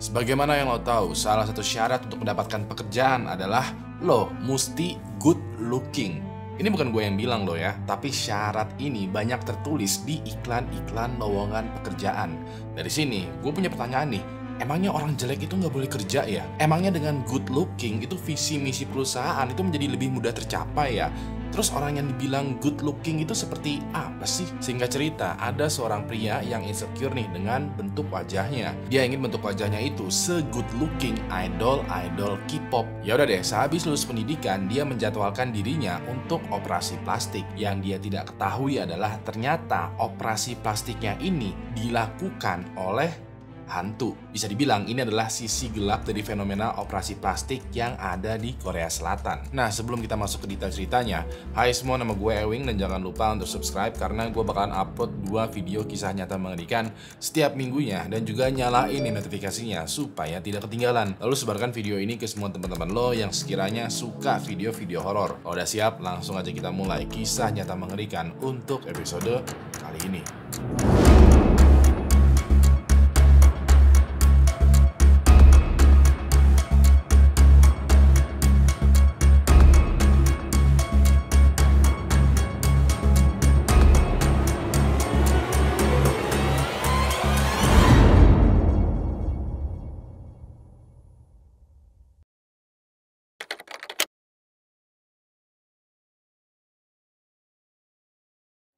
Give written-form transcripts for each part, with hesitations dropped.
Sebagaimana yang lo tahu, salah satu syarat untuk mendapatkan pekerjaan adalah lo mesti good looking. Ini bukan gue yang bilang lo ya, tapi syarat ini banyak tertulis di iklan-iklan lowongan pekerjaan. Dari sini, gue punya pertanyaan nih. Emangnya orang jelek itu nggak boleh kerja ya? Emangnya dengan good looking itu visi misi perusahaan itu menjadi lebih mudah tercapai ya? Terus orang yang dibilang good looking itu seperti apa sih? Singkat cerita, ada seorang pria yang insecure nih dengan bentuk wajahnya. Dia ingin bentuk wajahnya itu se-good looking idol K-pop. Ya udah deh, sehabis lulus pendidikan, dia menjadwalkan dirinya untuk operasi plastik. Yang dia tidak ketahui adalah ternyata operasi plastiknya ini dilakukan oleh hantu. Bisa dibilang ini adalah sisi gelap dari fenomena operasi plastik yang ada di Korea Selatan. Nah, sebelum kita masuk ke detail ceritanya, hai semua, nama gue Ewing dan jangan lupa untuk subscribe karena gue bakalan upload 2 video kisah nyata mengerikan setiap minggunya dan juga nyalain notifikasinya supaya tidak ketinggalan. Lalu sebarkan video ini ke semua teman-teman lo yang sekiranya suka video-video horor. Kalau udah siap, langsung aja kita mulai kisah nyata mengerikan untuk episode kali ini.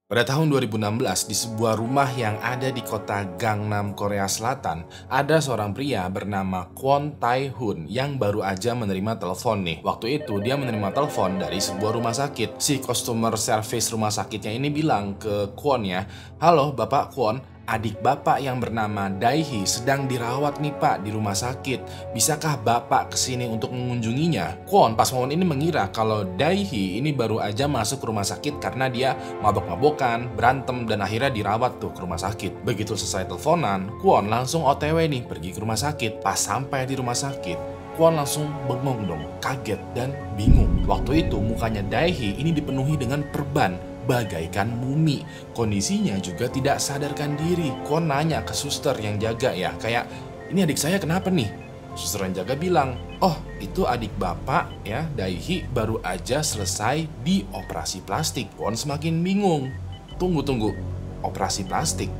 Pada tahun 2016, di sebuah rumah yang ada di kota Gangnam, Korea Selatan, ada seorang pria bernama Kwon Tae-hun yang baru aja menerima telepon nih. Waktu itu dia menerima telepon dari sebuah rumah sakit. Si customer service rumah sakitnya ini bilang ke Kwon ya, "Halo Bapak Kwon, adik Bapak yang bernama Dae-hee sedang dirawat nih Pak di rumah sakit. Bisakah Bapak kesini untuk mengunjunginya?" Kwon pas momen ini mengira kalau Dae-hee ini baru aja masuk ke rumah sakit karena dia mabok-mabokan, berantem, dan akhirnya dirawat tuh ke rumah sakit. Begitu selesai teleponan, Kwon langsung OTW nih pergi ke rumah sakit. Pas sampai di rumah sakit, Kwon langsung bengong dong, kaget dan bingung. Waktu itu mukanya Dae-hee ini dipenuhi dengan perban bagaikan mumi. Kondisinya juga tidak sadarkan diri. Kwon nanya ke suster yang jaga ya, kayak, "Ini adik saya kenapa nih?" Suster yang jaga bilang, "Oh, itu adik bapak ya, Dae-hee baru aja selesai di operasi plastik." Kwon semakin bingung. Tunggu, operasi plastik?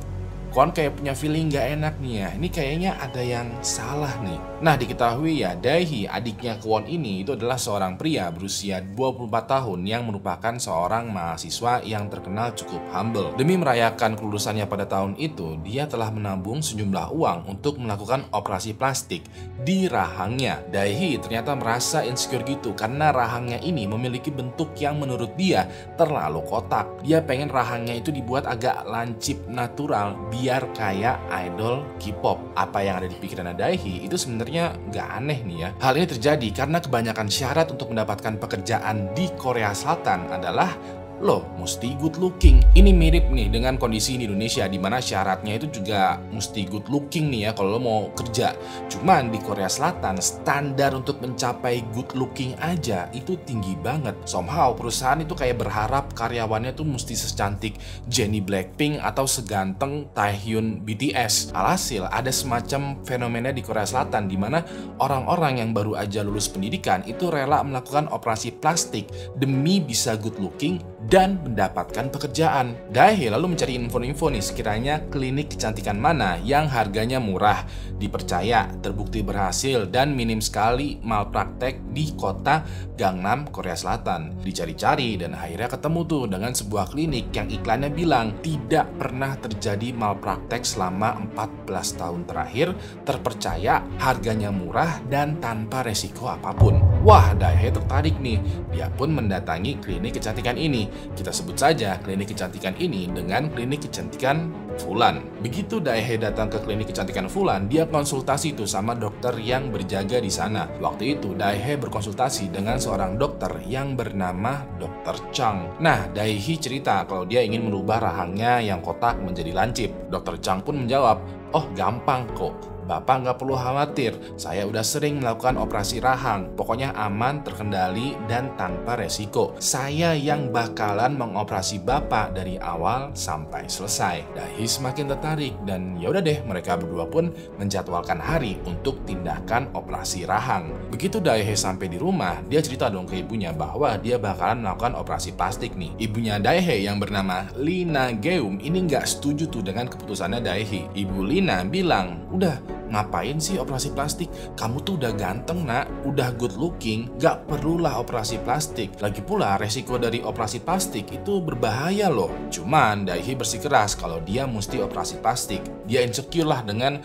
Kwon kayak punya feeling gak enak nih ya, ini kayaknya ada yang salah nih. Nah, diketahui ya, Dae-hee adiknya Kwon ini itu adalah seorang pria berusia 24 tahun yang merupakan seorang mahasiswa yang terkenal cukup humble. Demi merayakan kelulusannya pada tahun itu, dia telah menabung sejumlah uang untuk melakukan operasi plastik di rahangnya. Dae-hee ternyata merasa insecure gitu karena rahangnya ini memiliki bentuk yang menurut dia terlalu kotak. Dia pengen rahangnya itu dibuat agak lancip natural biar kayak idol K-pop. Apa yang ada di pikiran Dae-hee itu sebenarnya nggak aneh nih ya. Hal ini terjadi karena kebanyakan syarat untuk mendapatkan pekerjaan di Korea Selatan adalah lo mesti good looking. Ini mirip nih dengan kondisi di Indonesia di mana syaratnya itu juga mesti good looking nih ya kalau lo mau kerja. Cuman di Korea Selatan standar untuk mencapai good looking aja itu tinggi banget. Somehow perusahaan itu kayak berharap karyawannya tuh mesti secantik Jennie Blackpink atau seganteng Taehyun BTS. Alhasil ada semacam fenomena di Korea Selatan di mana orang-orang yang baru aja lulus pendidikan itu rela melakukan operasi plastik demi bisa good looking dan mendapatkan pekerjaan. Dae-hee lalu mencari info-info nih sekiranya klinik kecantikan mana yang harganya murah, dipercaya, terbukti berhasil, dan minim sekali malpraktek di kota Gangnam, Korea Selatan. Dicari-cari dan akhirnya ketemu tuh dengan sebuah klinik yang iklannya bilang tidak pernah terjadi malpraktek selama 14 tahun terakhir, terpercaya, harganya murah, dan tanpa resiko apapun. Wah, Dae-hee tertarik nih. Dia pun mendatangi klinik kecantikan ini. Kita sebut saja klinik kecantikan ini dengan klinik kecantikan Fulan. Begitu Dae-hee datang ke klinik kecantikan Fulan, dia konsultasi tuh sama dokter yang berjaga di sana. Waktu itu Dae-hee berkonsultasi dengan seorang dokter yang bernama Dr. Chang. Nah, Dae-hee cerita kalau dia ingin merubah rahangnya yang kotak menjadi lancip. Dr. Chang pun menjawab, "Oh, gampang kok. Bapak nggak perlu khawatir, saya udah sering melakukan operasi rahang. Pokoknya aman, terkendali, dan tanpa resiko. Saya yang bakalan mengoperasi Bapak dari awal sampai selesai. Daihe semakin tertarik dan ya udah deh, mereka berdua pun menjadwalkan hari untuk tindakan operasi rahang. Begitu Daihe sampai di rumah, dia cerita dong ke ibunya bahwa dia bakalan melakukan operasi plastik nih. Ibunya Daihe yang bernama Lina Geum ini nggak setuju tuh dengan keputusannya Daihe. Ibu Lina bilang, udah ngapain sih operasi plastik? Kamu tuh udah ganteng nak, udah good looking, gak perlulah operasi plastik. Lagi pula resiko dari operasi plastik itu berbahaya loh. Cuman Daihe bersikeras kalau dia mesti operasi plastik. Dia insecure lah dengan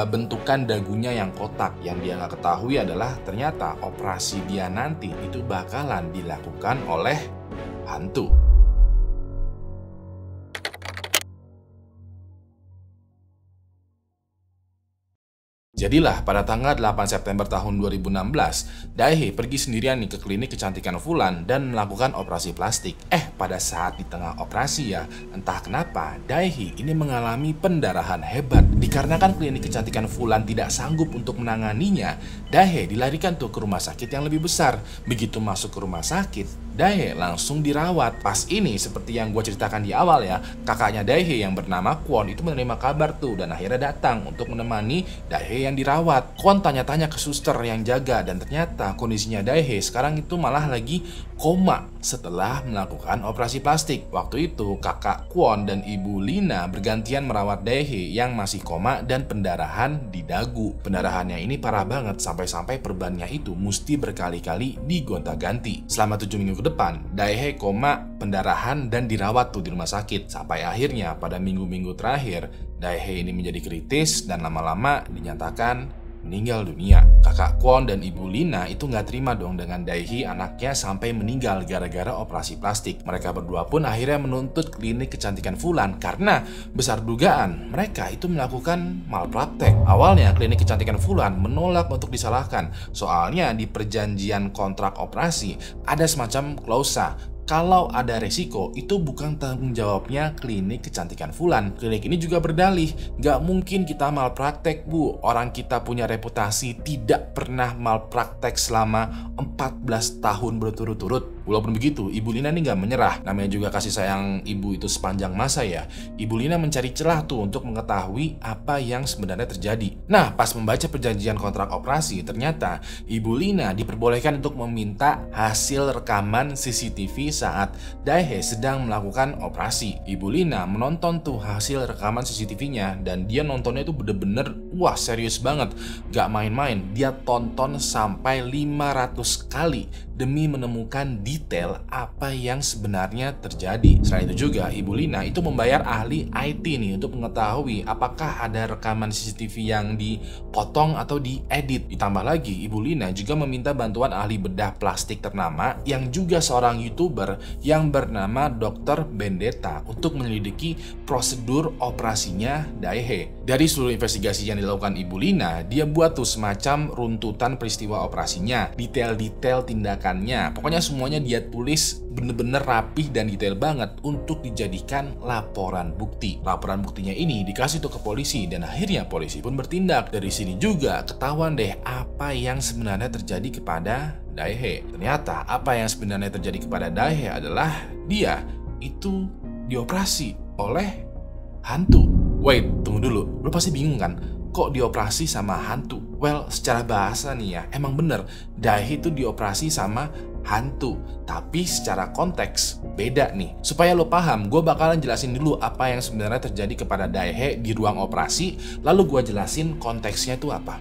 bentukan dagunya yang kotak. Yang dia gak ketahui adalah ternyata operasi dia nanti itu bakalan dilakukan oleh hantu. Jadilah pada tanggal 8 September tahun 2016, Daihe pergi sendirian nih ke klinik kecantikan Fulan dan melakukan operasi plastik. Pada saat di tengah operasi ya, entah kenapa Daihe ini mengalami pendarahan hebat. Dikarenakan klinik kecantikan Fulan tidak sanggup untuk menanganinya, Daihe dilarikan tuh ke rumah sakit yang lebih besar. Begitu masuk ke rumah sakit, Daihe langsung dirawat. Pas ini seperti yang gue ceritakan di awal ya, kakaknya Daihe yang bernama Kwon itu menerima kabar tuh dan akhirnya datang untuk menemani Daihe yang dirawat. Kwon tanya-tanya ke suster yang jaga dan ternyata kondisinya Daihe sekarang itu malah lagi koma setelah melakukan operasi plastik. Waktu itu kakak Kwon dan ibu Lina bergantian merawat Daihe yang masih koma dan pendarahan di dagu. Pendarahannya ini parah banget sampai-sampai perbannya itu mesti berkali-kali digonta-ganti. Selama 7 minggu ke depan, Daihe koma, pendarahan, dan dirawat tuh di rumah sakit. Sampai akhirnya pada minggu-minggu terakhir, Daihe ini menjadi kritis dan lama-lama dinyatakan meninggal dunia. Kakak Kwon dan ibu Lina itu nggak terima dong dengan Daihe anaknya sampai meninggal gara-gara operasi plastik. Mereka berdua pun akhirnya menuntut klinik kecantikan Fulan karena besar dugaan mereka itu melakukan malpraktek. Awalnya klinik kecantikan Fulan menolak untuk disalahkan. Soalnya di perjanjian kontrak operasi ada semacam klausa. Kalau ada resiko, itu bukan tanggung jawabnya klinik kecantikan Fulan. Klinik ini juga berdalih, nggak mungkin kita malpraktek bu. Orang kita punya reputasi tidak pernah malpraktek selama 14 tahun berturut-turut. Walaupun begitu, Ibu Lina ini nggak menyerah. Namanya juga kasih sayang ibu itu sepanjang masa ya. Ibu Lina mencari celah tuh untuk mengetahui apa yang sebenarnya terjadi. Nah, pas membaca perjanjian kontrak operasi, ternyata Ibu Lina diperbolehkan untuk meminta hasil rekaman CCTV saat Daihe sedang melakukan operasi. Ibu Lina menonton tuh hasil rekaman CCTV-nya dan dia nontonnya itu bener-bener wah serius banget. Gak main-main, dia tonton sampai 500 kali demi menemukan detail apa yang sebenarnya terjadi. Selain itu juga, Ibu Lina itu membayar ahli IT nih untuk mengetahui apakah ada rekaman CCTV yang dipotong atau diedit. Ditambah lagi, Ibu Lina juga meminta bantuan ahli bedah plastik ternama yang juga seorang YouTuber yang bernama Dr. Bendeta untuk menyelidiki prosedur operasinya Daihe. Dari seluruh investigasi yang dilakukan Ibu Lina, dia buat tuh semacam runtutan peristiwa operasinya, detail-detail tindakannya. Pokoknya semuanya dia tulis bener-bener rapih dan detail banget untuk dijadikan laporan bukti. Laporan buktinya ini dikasih tuh ke polisi dan akhirnya polisi pun bertindak. Dari sini juga ketahuan deh apa yang sebenarnya terjadi kepada Daihe. Ternyata apa yang sebenarnya terjadi kepada Daihe adalah dia itu dioperasi oleh hantu. Wait, tunggu dulu. Lu pasti bingung kan? Kok dioperasi sama hantu? Well, secara bahasa nih ya, emang bener Daihe itu dioperasi sama hantu. Tapi secara konteks beda nih. Supaya lo paham, gue bakalan jelasin dulu apa yang sebenarnya terjadi kepada Daihe di ruang operasi. Lalu gue jelasin konteksnya itu apa.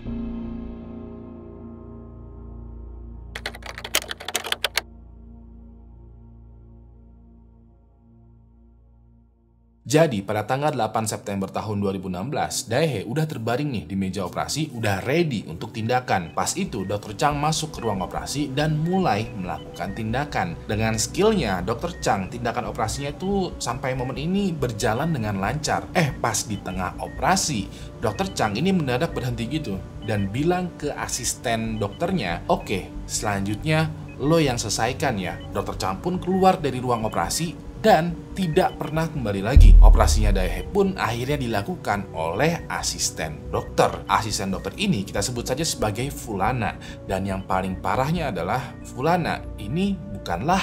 Jadi pada tanggal 8 September tahun 2016, Daihe udah terbaring nih di meja operasi, udah ready untuk tindakan. Pas itu Dr. Chang masuk ke ruang operasi dan mulai melakukan tindakan. Dengan skillnya Dr. Chang, tindakan operasinya tuh sampai momen ini berjalan dengan lancar. Pas di tengah operasi, Dr. Chang ini mendadak berhenti gitu dan bilang ke asisten dokternya, "Oke, selanjutnya lo yang selesaikan ya." Dr. Chang pun keluar dari ruang operasi dan tidak pernah kembali lagi. Operasinya Daehae pun akhirnya dilakukan oleh asisten dokter. Asisten dokter ini kita sebut saja sebagai Fulana. Dan yang paling parahnya adalah Fulana ini bukanlah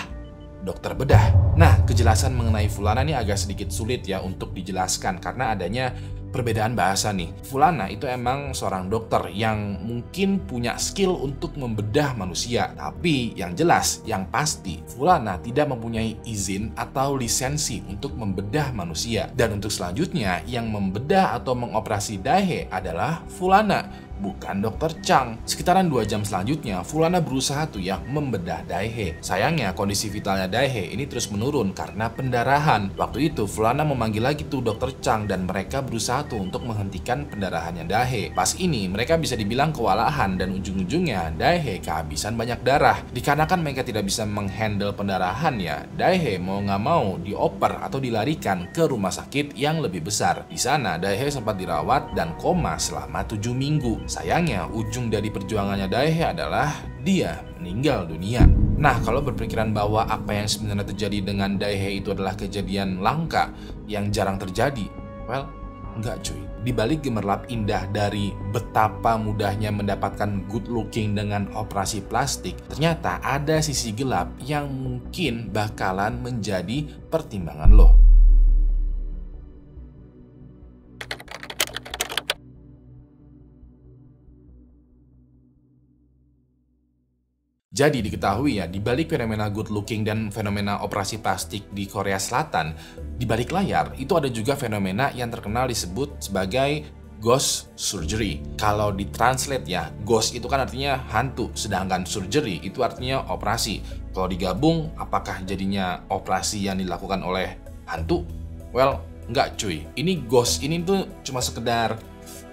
dokter bedah. Nah, kejelasan mengenai Fulana ini agak sedikit sulit ya untuk dijelaskan karena adanya perbedaan bahasa nih. Fulana itu emang seorang dokter yang mungkin punya skill untuk membedah manusia. Tapi yang jelas, yang pasti, Fulana tidak mempunyai izin atau lisensi untuk membedah manusia. Dan untuk selanjutnya, yang membedah atau mengoperasi Daehae adalah Fulana, bukan Dr. Chang. Sekitaran 2 jam selanjutnya, Fulana berusaha tuh ya membedah Daehae. Sayangnya kondisi vitalnya Daehae ini terus menurun karena pendarahan. Waktu itu Fulana memanggil lagi tuh Dr. Chang dan mereka berusaha tuh untuk menghentikan pendarahannya Daehae. Pas ini mereka bisa dibilang kewalahan dan ujung-ujungnya Daehae kehabisan banyak darah. Dikarenakan mereka tidak bisa menghandle pendarahan ya, Daehae mau nggak mau dioper atau dilarikan ke rumah sakit yang lebih besar. Di sana Daehae sempat dirawat dan koma selama 7 minggu. Sayangnya, ujung dari perjuangannya Daehae adalah dia meninggal dunia. Nah, kalau berpikiran bahwa apa yang sebenarnya terjadi dengan Daehae itu adalah kejadian langka yang jarang terjadi, well, enggak cuy. Di balik gemerlap indah dari betapa mudahnya mendapatkan good looking dengan operasi plastik, ternyata ada sisi gelap yang mungkin bakalan menjadi pertimbangan lo. Jadi diketahui ya, di balik fenomena good looking dan fenomena operasi plastik di Korea Selatan, di balik layar itu ada juga fenomena yang terkenal disebut sebagai ghost surgery. Kalau ditranslate ya, ghost itu kan artinya hantu, sedangkan surgery itu artinya operasi. Kalau digabung, apakah jadinya operasi yang dilakukan oleh hantu? Well, enggak cuy. Ini ghost ini tuh cuma sekedar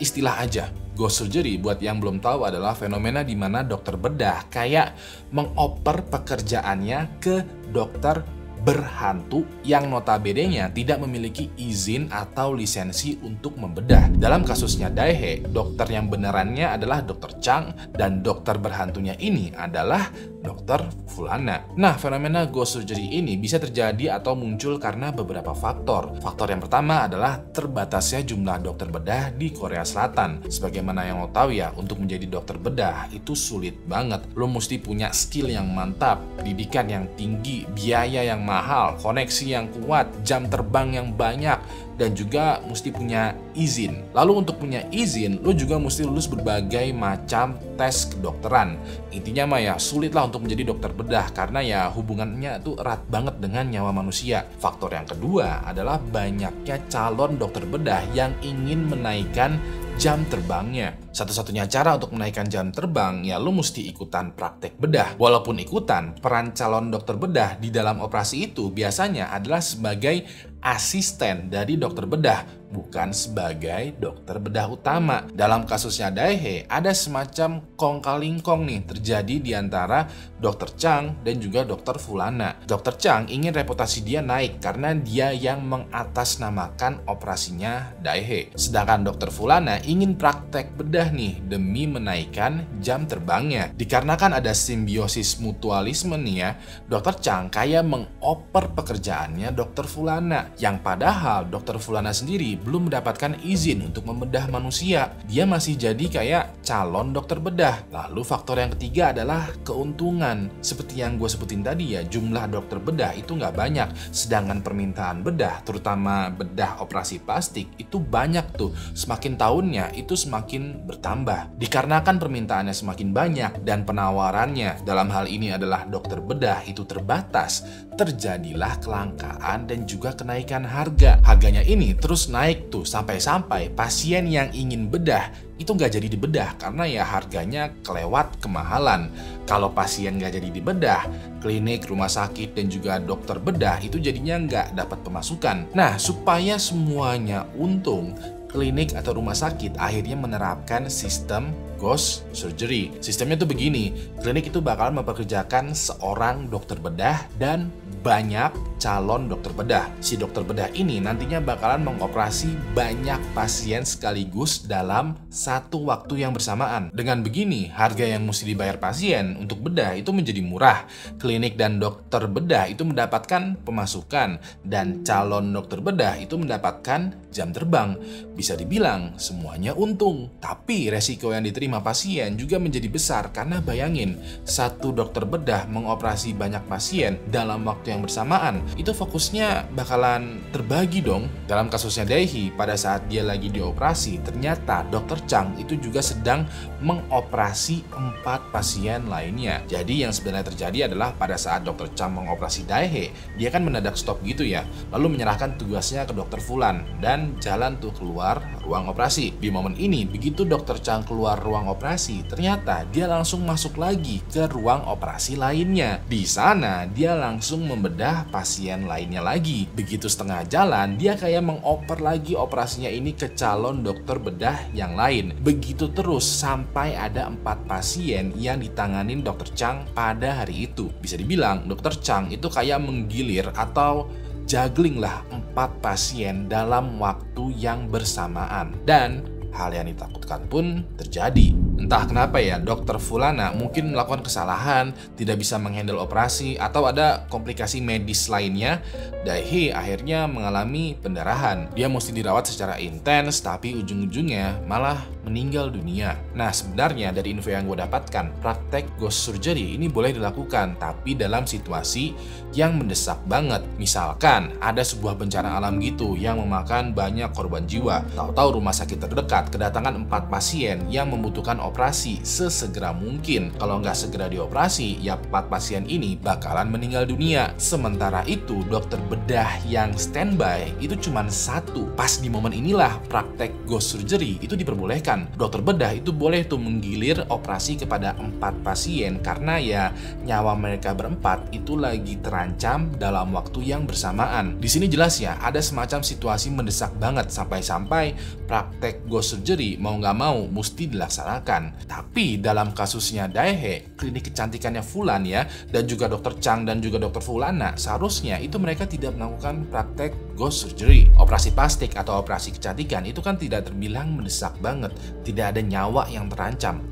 istilah aja. Ghost surgery buat yang belum tahu adalah fenomena di mana dokter bedah kayak mengoper pekerjaannya ke dokter berhantu yang notabene-nya tidak memiliki izin atau lisensi untuk membedah. Dalam kasusnya Daehae, dokter yang benerannya adalah Dr. Chang dan dokter berhantunya ini adalah Dr. Fulana. Nah, fenomena ghost surgery ini bisa terjadi atau muncul karena beberapa faktor. Faktor yang pertama adalah terbatasnya jumlah dokter bedah di Korea Selatan. Sebagaimana yang lo tahu ya, untuk menjadi dokter bedah itu sulit banget. Lo mesti punya skill yang mantap, pendidikan yang tinggi, biaya yang mahal, koneksi yang kuat, jam terbang yang banyak, dan juga mesti punya izin. Lalu untuk punya izin, lo juga mesti lulus berbagai macam tes kedokteran. Intinya mah ya, sulit lah untuk menjadi dokter bedah karena ya hubungannya tuh erat banget dengan nyawa manusia. Faktor yang kedua adalah banyaknya calon dokter bedah yang ingin menaikkan jam terbangnya. Satu-satunya cara untuk menaikkan jam terbang ya lo mesti ikutan praktek bedah. Walaupun ikutan, peran calon dokter bedah di dalam operasi itu biasanya adalah sebagai asisten dari dokter bedah, bukan sebagai dokter bedah utama. Dalam kasusnya Daehae, ada semacam kong-kalingkong nih terjadi di antara Dr. Chang dan juga Dr. Fulana. Dr. Chang ingin reputasi dia naik karena dia yang mengatasnamakan operasinya Daehae. Sedangkan Dr. Fulana ingin praktek bedah nih demi menaikkan jam terbangnya. Dikarenakan ada simbiosis mutualisme nih ya, Dr. Chang kayak mengoper pekerjaannya Dr. Fulana, yang padahal Dr. Fulana sendiri belum mendapatkan izin untuk membedah manusia. Dia masih jadi kayak calon dokter bedah. Lalu faktor yang ketiga adalah keuntungan. Seperti yang gue sebutin tadi ya, jumlah dokter bedah itu nggak banyak, sedangkan permintaan bedah, terutama bedah operasi plastik, itu banyak tuh. Semakin tahunnya itu semakin bertambah. Dikarenakan permintaannya semakin banyak dan penawarannya dalam hal ini adalah dokter bedah itu terbatas, terjadilah kelangkaan dan juga kenaikan harga. Harganya ini terus naik tuh sampai-sampai pasien yang ingin bedah itu nggak jadi dibedah karena ya harganya kelewat kemahalan. Kalau pasien nggak jadi dibedah, klinik, rumah sakit, dan juga dokter bedah itu jadinya nggak dapat pemasukan. Nah, supaya semuanya untung, klinik atau rumah sakit akhirnya menerapkan sistem ghost surgery. Sistemnya tuh begini, klinik itu bakalan mempekerjakan seorang dokter bedah dan banyak calon dokter bedah. Si dokter bedah ini nantinya bakalan mengoperasi banyak pasien sekaligus dalam satu waktu yang bersamaan. Dengan begini, harga yang mesti dibayar pasien untuk bedah itu menjadi murah. Klinik dan dokter bedah itu mendapatkan pemasukan dan calon dokter bedah itu mendapatkan jam terbang. Bisa dibilang semuanya untung. Tapi resiko yang diterima pasien juga menjadi besar karena bayangin, satu dokter bedah mengoperasi banyak pasien dalam waktu yang bersamaan. Itu fokusnya bakalan terbagi dong. Dalam kasusnya Daehi, pada saat dia lagi dioperasi, ternyata Dr. Chang itu juga sedang mengoperasi 4 pasien lainnya. Jadi yang sebenarnya terjadi adalah pada saat Dr. Chang mengoperasi Daehi, dia kan mendadak stop gitu ya, lalu menyerahkan tugasnya ke Dr. Fulan dan jalan tuh keluar ruang operasi. Di momen ini, begitu Dr. Chang keluar ruang operasi, ternyata dia langsung masuk lagi ke ruang operasi lainnya. Di sana, dia langsung membedah pasien lainnya lagi. Begitu setengah jalan, dia kayak mengoper lagi operasinya ini ke calon dokter bedah yang lain. Begitu terus sampai ada 4 pasien yang ditanganin Dr. Chang pada hari itu. Bisa dibilang Dr. Chang itu kayak menggilir atau juggling lah 4 pasien dalam waktu yang bersamaan. Dan hal yang ditakutkan pun terjadi. Entah kenapa ya, Dokter Fulana mungkin melakukan kesalahan, tidak bisa menghandle operasi, atau ada komplikasi medis lainnya. Daehi akhirnya mengalami pendarahan. Dia mesti dirawat secara intens, tapi ujung-ujungnya malah meninggal dunia. Nah, sebenarnya dari info yang gue dapatkan, praktek ghost surgery ini boleh dilakukan, tapi dalam situasi yang mendesak banget. Misalkan ada sebuah bencana alam gitu yang memakan banyak korban jiwa. Tahu-tahu rumah sakit terdekat kedatangan 4 pasien yang membutuhkan operasi sesegera mungkin. Kalau nggak segera dioperasi, ya 4 pasien ini bakalan meninggal dunia. Sementara itu, dokter bedah yang standby itu cuma 1. Pas di momen inilah praktek ghost surgery itu diperbolehkan. Dokter bedah itu boleh tuh menggilir operasi kepada 4 pasien karena ya nyawa mereka berempat itu lagi terancam dalam waktu yang bersamaan. Di sini jelas ya, ada semacam situasi mendesak banget sampai-sampai praktek ghost surgery mau nggak mau mesti dilaksanakan. Tapi dalam kasusnya Daehi, klinik kecantikannya Fulan ya, dan juga Dr. Chang dan juga Dr. Fulana, seharusnya itu mereka tidak melakukan praktek ghost surgery. Operasi plastik atau operasi kecantikan itu kan tidak terbilang mendesak banget, tidak ada nyawa yang terancam.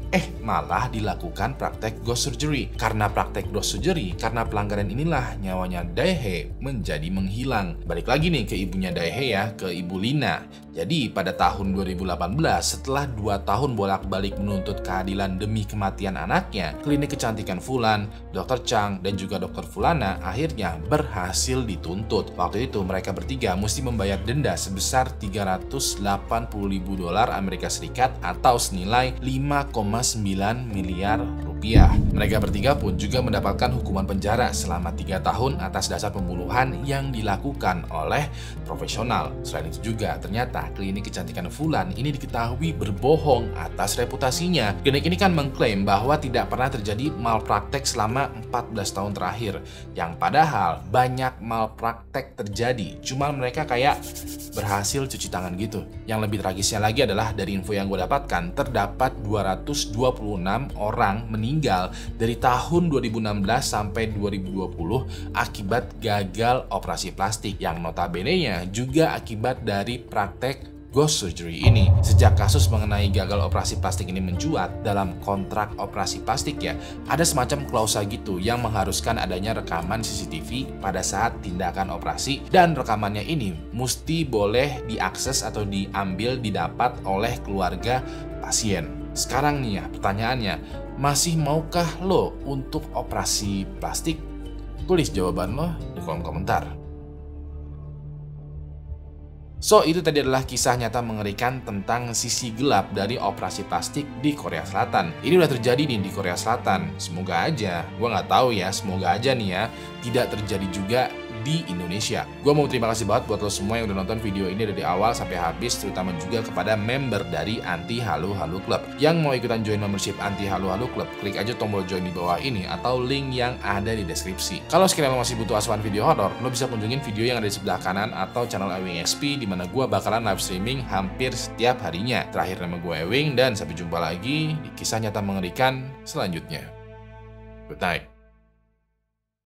Malah dilakukan praktek ghost surgery. Karena praktek ghost surgery, karena pelanggaran inilah nyawanya Daehi menjadi menghilang. Balik lagi nih ke ibunya Daehi ya, ke Ibu Lina. Jadi pada tahun 2018, setelah 2 tahun bolak-balik menuntut keadilan demi kematian anaknya, klinik kecantikan Fulan, Dr. Chang, dan juga Dr. Fulana akhirnya berhasil dituntut. Waktu itu mereka bertiga mesti membayar denda sebesar $380.000 Amerika Serikat atau senilai 5,9 miliar rupiah. Mereka bertiga pun juga mendapatkan hukuman penjara selama 3 tahun atas dasar pembunuhan yang dilakukan oleh profesional. Selain itu juga ternyata klinik kecantikan Fulan ini diketahui berbohong atas reputasinya. Klinik ini kan mengklaim bahwa tidak pernah terjadi malpraktek selama 14 tahun terakhir, yang padahal banyak malpraktek terjadi, cuma mereka kayak berhasil cuci tangan gitu. Yang lebih tragisnya lagi adalah dari info yang gue dapatkan, terdapat 226 orang meninggal dari tahun 2016 sampai 2020 akibat gagal operasi plastik, yang notabene-nya juga akibat dari praktek ghost surgery ini. Sejak kasus mengenai gagal operasi plastik ini mencuat, dalam kontrak operasi plastik ya, ada semacam klausa gitu yang mengharuskan adanya rekaman CCTV pada saat tindakan operasi, dan rekamannya ini mesti boleh diakses atau didapat oleh keluarga pasien. Sekarang nih ya, pertanyaannya, masih maukah lo untuk operasi plastik? Tulis jawaban lo di kolom komentar. So, itu tadi adalah kisah nyata mengerikan tentang sisi gelap dari operasi plastik di Korea Selatan. Ini udah terjadi nih di Korea Selatan. Semoga aja, gue nggak tahu ya, semoga aja nih ya, tidak terjadi juga di Indonesia. Gue mau terima kasih banget buat lo semua yang udah nonton video ini dari awal sampai habis, terutama juga kepada member dari Anti Halu Halu Club. Yang mau ikutan join membership Anti Halu Halu Club, klik aja tombol join di bawah ini atau link yang ada di deskripsi. Kalau sekiranya lo masih butuh asuhan video horor, lo bisa kunjungin video yang ada di sebelah kanan atau channel Ewing XP, di mana gue bakalan live streaming hampir setiap harinya. Terakhir, nama gue Ewing dan sampai jumpa lagi di kisah nyata mengerikan selanjutnya. Good night.